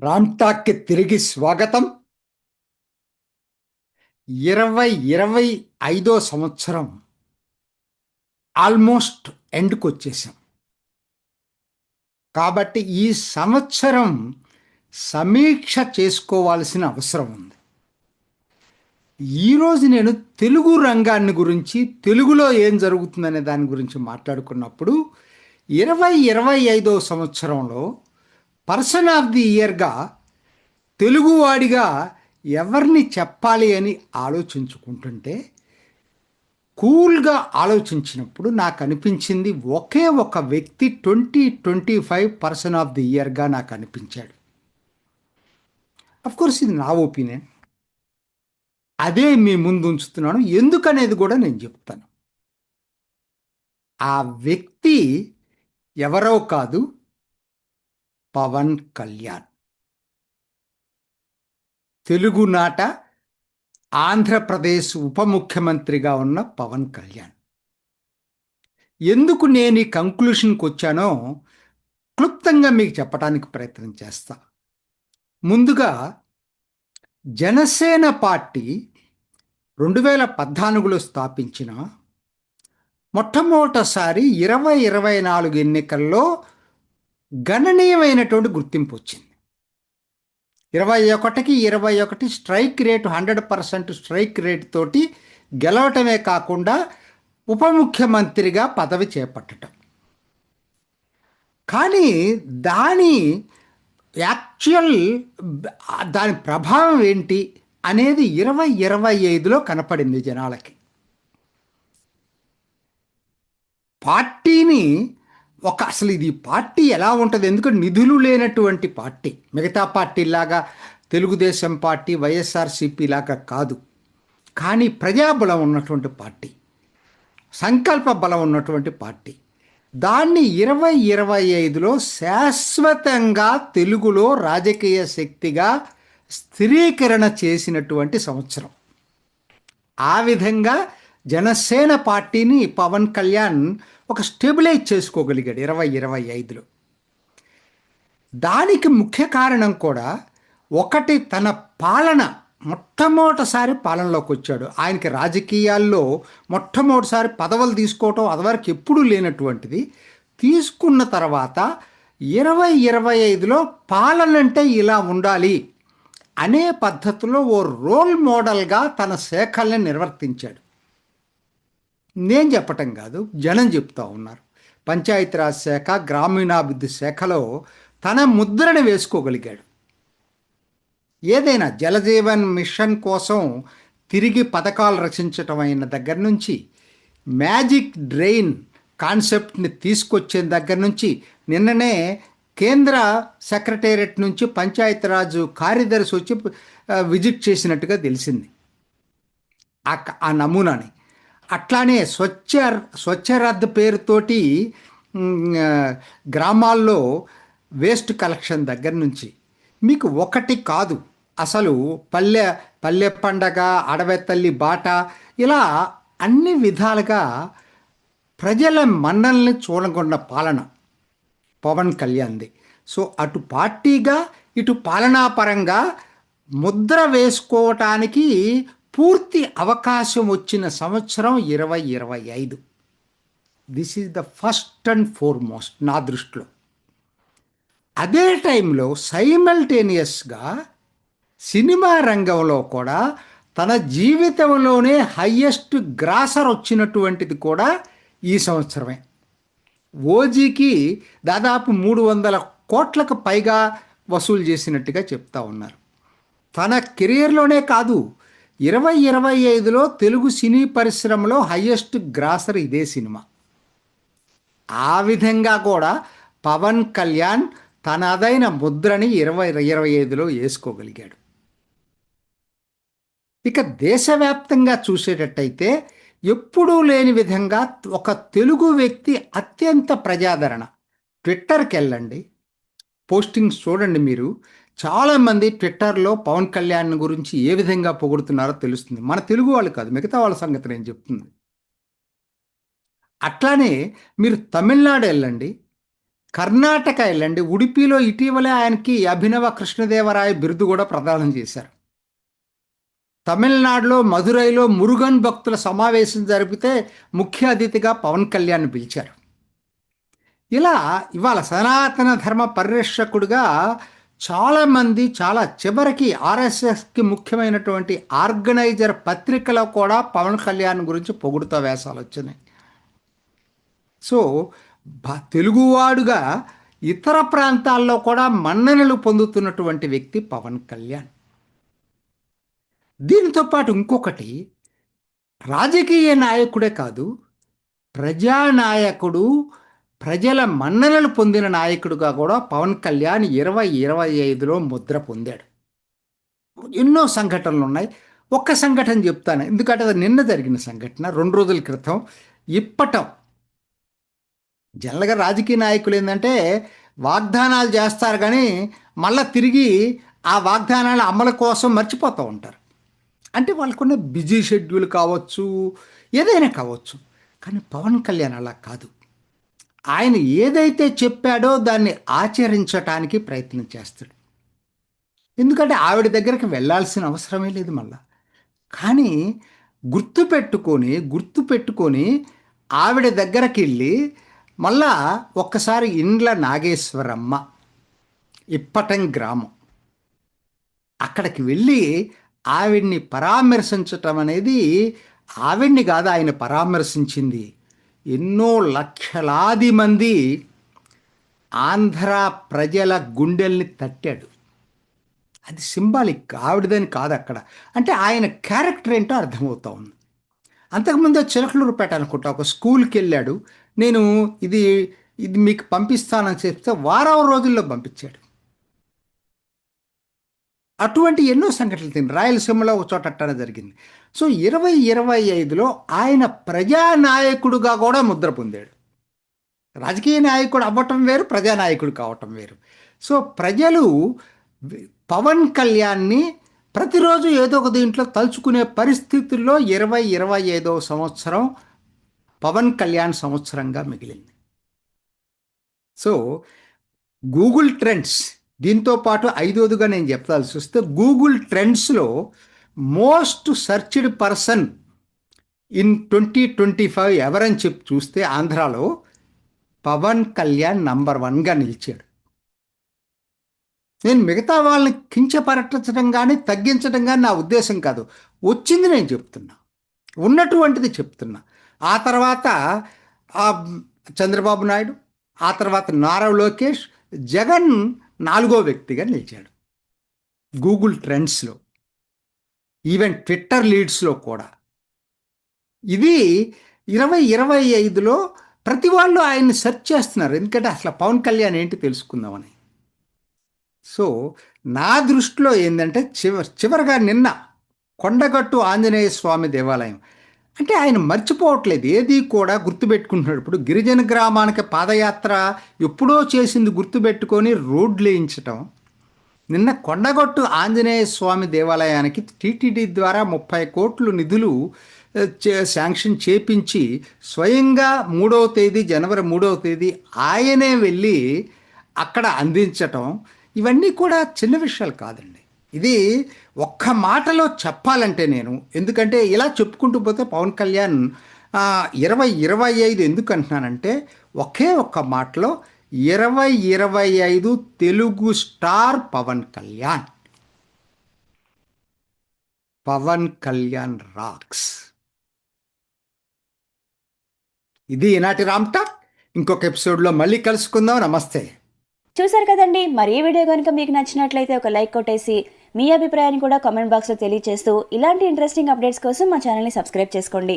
రామ్టాక్కి తిరిగి స్వాగతం. 2025 సంవత్సరం ఆల్మోస్ట్ ఎండ్కి వచ్చేసాం. కాబట్టి ఈ సంవత్సరం సమీక్ష చేసుకోవాల్సిన అవసరం ఉంది. ఈరోజు నేను తెలుగు రంగాన్ని గురించి, తెలుగులో ఏం జరుగుతుందనే దాని గురించి మాట్లాడుకున్నప్పుడు 2025 సంవత్సరంలో పర్సన్ ఆఫ్ ది ఇయర్గా తెలుగువాడిగా ఎవరిని చెప్పాలి అని ఆలోచించుకుంటుంటే, కూల్గా ఆలోచించినప్పుడు నాకు అనిపించింది ఒకే ఒక వ్యక్తి 2025 పర్సన్ ఆఫ్ ది ఇయర్గా నాకు అనిపించాడు. కోర్స్ ఇది నా ఒపీనియన్. అదే మీ ముందు ఉంచుతున్నాను. ఎందుకనేది కూడా నేను చెప్తాను. ఆ వ్యక్తి ఎవరో కాదు, పవన్ కళ్యాణ్. తెలుగునాట ఆంధ్రప్రదేశ్ ఉప ముఖ్యమంత్రిగా ఉన్న పవన్ కళ్యాణ్. ఎందుకు నేను ఈ కంక్లూషన్కి వచ్చానో క్లుప్తంగా మీకు చెప్పడానికి ప్రయత్నం చేస్తా. ముందుగా, జనసేన పార్టీ 2014లో స్థాపించిన మొట్టమొదటిసారి 2024 ఎన్నికల్లో గణనీయమైనటువంటి గుర్తింపు వచ్చింది. 21కి 21 స్ట్రైక్ రేటు 100% స్ట్రైక్ రేట్ తోటి గెలవటమే కాకుండా ఉప ముఖ్యమంత్రిగా పదవి చేపట్టడం. కానీ దాని యాక్చువల్ దాని ప్రభావం ఏంటి అనేది 2025లో కనపడింది జనాలకి. పార్టీని అసలు ఇది పార్టీ ఎలా ఉంటుంది? ఎందుకంటే నిధులు లేనటువంటి పార్టీ. మిగతా పార్టీలాగా తెలుగుదేశం పార్టీ, వైఎస్ఆర్సీపీ లాగా కాదు. కానీ ప్రజాబలం ఉన్నటువంటి పార్టీ, సంకల్ప బలం ఉన్నటువంటి పార్టీ. దాన్ని 2025లో శాశ్వతంగా తెలుగులో రాజకీయ శక్తిగా స్థిరీకరణ చేసినటువంటి సంవత్సరం. ఆ విధంగా జనసేన పార్టీని పవన్ కళ్యాణ్ ఒక స్టెబిలైజ్ చేసుకోగలిగాడు 2025లో. దానికి ముఖ్య కారణం కూడా ఒకటి, తన పాలన మొట్టమొదటిసారి పాలనలోకి వచ్చాడు. ఆయనకి రాజకీయాల్లో మొట్టమొదటిసారి పదవులు తీసుకోవటం అదివరకు ఎప్పుడూ లేనటువంటిది. తీసుకున్న తర్వాత 2025లో పాలన అంటే ఇలా ఉండాలి అనే పద్ధతిలో ఓ రోల్ మోడల్గా తన శాఖల్ని నిర్వర్తించాడు. నేను చెప్పటం కాదు, జనం చెప్తా ఉన్నారు. పంచాయతీరాజ్ శాఖ, గ్రామీణాభివృద్ధి శాఖలో తన ముద్రను వేసుకోగలిగాడు. ఏదైనా జలజీవన్ మిషన్ కోసం తిరిగి పథకాలు రచించటం అయిన దగ్గర నుంచి, మ్యాజిక్ డ్రెయిన్ కాన్సెప్ట్ని తీసుకొచ్చే దగ్గర నుంచి, నిన్ననే కేంద్ర సెక్రటేరియట్ నుంచి పంచాయతీరాజ్ కార్యదర్శి వచ్చి విజిట్ చేసినట్టుగా తెలిసింది ఆ నమూనాని. అట్లానే స్వచ్ఛరథ్ పేరుతోటి గ్రామాల్లో వేస్ట్ కలెక్షన్ దగ్గర నుంచి మీకు ఒకటి కాదు, అసలు పల్లె పండగ, అడవి తల్లి బాట, ఇలా అన్ని విధాలుగా ప్రజల మన్నల్ని చూడగొన్న పాలన పవన్ కళ్యాణ్ది. సో అటు పార్టీగా ఇటు పాలనాపరంగా ముద్ర వేసుకోవటానికి పూర్తి అవకాశం వచ్చిన సంవత్సరం 2025. This is the first and foremost నా దృష్టిలో. అదే టైంలో సైమల్టేనియస్గా సినిమా రంగంలో కూడా తన జీవితంలోనే హయ్యెస్ట్ గ్రాసర్ వచ్చినటువంటిది కూడా ఈ సంవత్సరమే. ఓజీకి దాదాపు 300 కోట్లకు పైగా వసూలు చేసినట్టుగా చెప్తా ఉన్నారు. తన కెరియర్లోనే కాదు, 2025లో తెలుగు సినీ పరిశ్రమలో హయ్యెస్ట్ గ్రాసర్ ఇదే సినిమా. ఆ విధంగా కూడా పవన్ కళ్యాణ్ తనదైన ముద్రని 2025లో వేసుకోగలిగాడు. ఇక దేశవ్యాప్తంగా చూసేటట్టయితే ఎప్పుడూ లేని విధంగా ఒక తెలుగు వ్యక్తి అత్యంత ప్రజాదరణ. ట్విట్టర్కి వెళ్ళండి, పోస్టింగ్స్ చూడండి. మీరు చాలామంది ట్విట్టర్లో పవన్ కళ్యాణ్ గురించి ఏ విధంగా పొగుడుతున్నారో తెలుస్తుంది. మన తెలుగు వాళ్ళు కాదు, మిగతా వాళ్ళ సంగతి నేను చెప్తుంది. అట్లానే మీరు తమిళనాడు వెళ్ళండి, కర్ణాటక వెళ్ళండి, ఉడిపిలో ఇటీవలే ఆయనకి అభినవ కృష్ణదేవరాయ బిరుదు కూడా ప్రదానం చేశారు. తమిళనాడులో మదురైలో మురుగన్ భక్తుల సమావేశం జరిపితే ముఖ్య అతిథిగా పవన్ కళ్యాణ్ పిలిచారు. ఇలా ఇవాళ సనాతన ధర్మ పరిరక్షకుడిగా చాలామంది చాలా చివరికి ఆర్ఎస్ఎస్కి ముఖ్యమైనటువంటి ఆర్గనైజర్ పత్రికలో కూడా పవన్ కళ్యాణ్ గురించి పొగుడుతో వేషాలు వచ్చినాయి. సో తెలుగువాడుగా ఇతర ప్రాంతాల్లో కూడా మన్ననలు పొందుతున్నటువంటి వ్యక్తి పవన్ కళ్యాణ్. దీనితో పాటు ఇంకొకటి, రాజకీయ నాయకుడే కాదు, ప్రజానాయకుడు, ప్రజల మన్ననలు పొందిన నాయకుడిగా కూడా పవన్ కళ్యాణ్ 2025లో ముద్ర పొందాడు. ఎన్నో సంఘటనలు ఉన్నాయి. ఒక్క సంఘటన చెప్తాను, ఎందుకంటే అది నిన్న జరిగిన సంఘటన. 2 రోజుల క్రితం ఇప్పటం. జనరల్గా రాజకీయ నాయకులు ఏంటంటే వాగ్దానాలు చేస్తారు కానీ మళ్ళీ తిరిగి ఆ వాగ్దానాల అమలు కోసం మర్చిపోతూ ఉంటారు. అంటే వాళ్ళకున్న బిజీ షెడ్యూల్ కావచ్చు, ఏదైనా కావచ్చు. కానీ పవన్ కళ్యాణ్ అలా కాదు. ఆయన ఏదైతే చెప్పాడో దాన్ని ఆచరించటానికి ప్రయత్నం చేస్తాడు. ఎందుకంటే ఆవిడ దగ్గరికి వెళ్ళాల్సిన అవసరమే లేదు మళ్ళా. కానీ గుర్తుపెట్టుకొని ఆవిడ దగ్గరికి వెళ్ళి మళ్ళా ఒక్కసారి ఇండ్ల నాగేశ్వరమ్మ, ఇప్పటం గ్రామం, అక్కడికి వెళ్ళి ఆవిడ్ని పరామర్శించటం అనేది, ఆవిడ్ని కాదు ఆయన పరామర్శించింది, ఎన్నో లక్షలాది మంది ఆంధ్ర ప్రజల గుండెల్ని తట్టాడు. అది సింబాలిక్, ఆవిడదని కాదు అక్కడ. అంటే ఆయన క్యారెక్టర్ ఏంటో అర్థమవుతా ఉంది. అంతకుముందే చిలకలూరుపేట అనుకుంటా ఒక స్కూల్కి వెళ్ళాడు. నేను ఇది మీకు పంపిస్తానని చెప్తే వారం రోజుల్లో పంపించాడు. అటువంటి ఎన్నో సంఘటనలు తిని రాయలసీమలో ఒక చోట అట్టనే జరిగింది. సో 2025లో ఆయన ప్రజానాయకుడుగా కూడా ముద్ర పొందాడు. రాజకీయ నాయకుడు అవ్వటం వేరు, ప్రజానాయకుడు కావటం వేరు. సో ప్రజలు పవన్ కళ్యాణ్ని ప్రతిరోజు ఏదో ఒక దీంట్లో తలుచుకునే పరిస్థితుల్లో 2025వ సంవత్సరం పవన్ కళ్యాణ్ సంవత్సరంగా మిగిలింది. సో గూగుల్ ట్రెండ్స్, దీంతో పాటు 5వదిగా నేను చెప్పాల్సి వస్తే, గూగుల్ ట్రెండ్స్లో మోస్ట్ సర్చ్డ్ పర్సన్ ఇన్ 2025 ఎవరని చెప్పి చూస్తే ఆంధ్రాలో పవన్ కళ్యాణ్ నంబర్ 1గా నిలిచాడు. నేను మిగతా వాళ్ళని కించపరచడం కానీ తగ్గించడం కానీ నా ఉద్దేశం కాదు. వచ్చింది నేను చెప్తున్నా, ఉన్నటువంటిది చెప్తున్నా. ఆ తర్వాత చంద్రబాబు నాయుడు, ఆ తర్వాత నారా లోకేష్, జగన్ 4వ వ్యక్తిగా నిలిచాడు గూగుల్ ట్రెండ్స్లో, ఈవెన్ ట్విట్టర్ లీడ్స్లో కూడా. ఇది 2025లో ప్రతి వాళ్ళు ఆయన్ని సెర్చ్ చేస్తున్నారు, ఎందుకంటే అసలు పవన్ కళ్యాణ్ ఏంటి తెలుసుకుందామని. సో నా దృష్టిలో ఏంటంటే చివరిగా నిన్న కొండగట్టు ఆంజనేయ స్వామి దేవాలయం, అంటే ఆయన మర్చిపోవట్లేదు, ఏది కూడా గుర్తుపెట్టుకుంటున్నాడు. ఇప్పుడు గిరిజన గ్రామానికి పాదయాత్ర ఎప్పుడో చేసింది గుర్తుపెట్టుకొని రోడ్లు వేయించటం. నిన్న కొండగట్టు ఆంజనేయ స్వామి దేవాలయానికి టీటీడీ ద్వారా 30 కోట్లు నిధులు శాంక్షన్ చేపించి స్వయంగా జనవరి 3వ తేదీ ఆయనే వెళ్ళి అక్కడ అందించటం, ఇవన్నీ కూడా చిన్న విషయాలు కాదండి. ఇది ఒక్క మాటలో చెప్పాలంటే నేను, ఎందుకంటే ఇలా చెప్పుకుంటూ పోతే పవన్ కళ్యాణ్ 2025 ఎందుకు అంటున్నానంటే, ఒకే ఒక్క మాటలో 2025 తెలుగు స్టార్ పవన్ కళ్యాణ్. పవన్ కళ్యాణ్ రాక్స్. ఇది ఈనాటి రామ్ టాక్. ఇంకొక ఎపిసోడ్లో మళ్ళీ కలుసుకుందాం. నమస్తే. చూసారు కదండి, మరి ఈ వీడియో కనుక మీకు నచ్చినట్లయితే ఒక లైక్ కొట్టేసి మీ అభిప్రాయాన్ని కూడా కామెంట్ బాక్స్లో తెలియజేస్తూ ఇలాంటి ఇంట్రెస్టింగ్ అప్డేట్స్ కోసం మా ఛానల్ని సబ్స్క్రైబ్ చేసుకోండి.